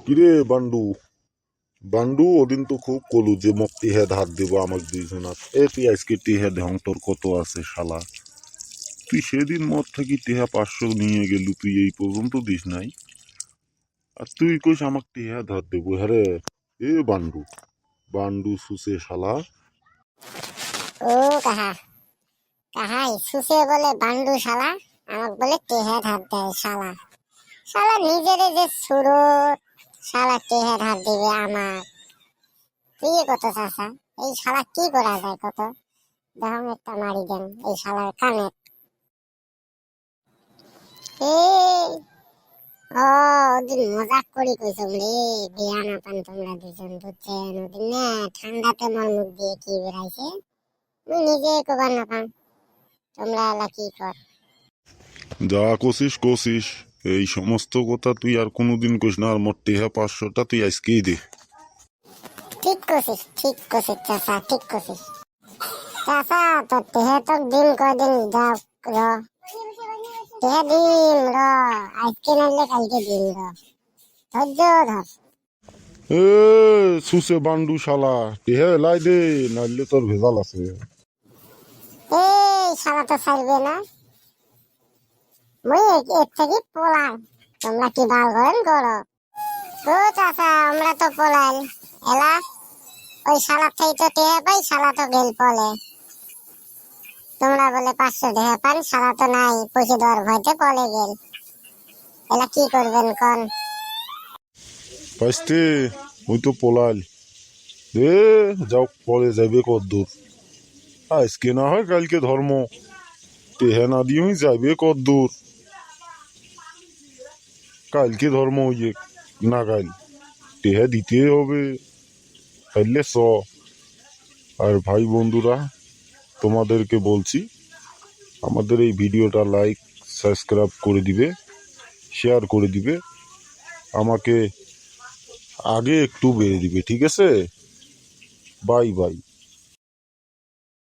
কিরে বান্ডু, বান্ডু ওদিন তো খুব কলু যে মোক টিহে ধার দিব আমাক দুইজনাত। তুই আজকে টিহে ঢং তোর কত আছে শালা। তুই সেদিন মদ থাকি টিহা 500 নিয়ে গেলু, তুই এই পর্যন্ত দিস নাই। আর তুই কইস আমাক টিহা ধার দেবো? হ্যারে বান্ডু, বান্ডু সুসে শালা। ও কাহা কাহাই সুসে বলে বান্ডু শালা, আমাক বলে টেহা ধার দেয় শালা। শালা নিজেরে যে সুরত, শালা টেহা ধার দিবে আমার। তুই কত চাষা, এই শালা কি করা যায় কত? দেহম একটা মারি দেন এই শালার কানে। এই ও ওদিন মজাক করি কইছম রে, বিয়া না পান তোমরা দুজন বুঝছেন? ওদিন না ঠান্ডাতে মোর মুখ দিয়ে কি বেরাইছে আমি নিজে কবার না পান। তোমরা এলা কি কর? যা কষিস কষিস, এই সমস্ত কথা তুই আর কোনোদিন কইস না। আর মোর টিহা 500টা তুই আজকেই দে। ঠিক করছিস চাচা, ঠিক করছিস চাচা। তোর তেহে তো দিন কদিন যাও র, তেহে দিন র, আজকে নাইলে কালকে দিন র, ধৈর্য ধর। এ সুসে বান্ডু শালা, টিহা এলাই দে, নাইলে তোর ভেজাল আছে। এই শালা তো ছাড়বে না, মুই এর থেকে পলাই। তোমরা কি বাল করেন করো? ও চাচা আমরা তো পলাই এলা, ওই শালা থেকে তো টেহে পাই, শালা তো গেল পলে। তোমরা বলে 500 টেহে পান, শালা তো নাই, পয়সা দেওয়ার ভয়তে পলে গেল। এলা কি করবেন কোন? পাইস্তে ওই তো পোলাল এ, যাও পরে যাবে কত দূর। আজকে না হয় কালকে ধর্ম, টেহা না দিয়েই যাবে কত দূর। কালকে ধর্ম হইয়ে না কাল, টেহা দিতে হবে, তাইলে স। আর ভাই বন্ধুরা, তোমাদেরকে বলছি, আমাদের এই ভিডিওটা লাইক সাবস্ক্রাইব করে দিবে, শেয়ার করে দিবে, আমাকে আগে একটু বেড়ে দিবে, ঠিক আছে? Bye bye.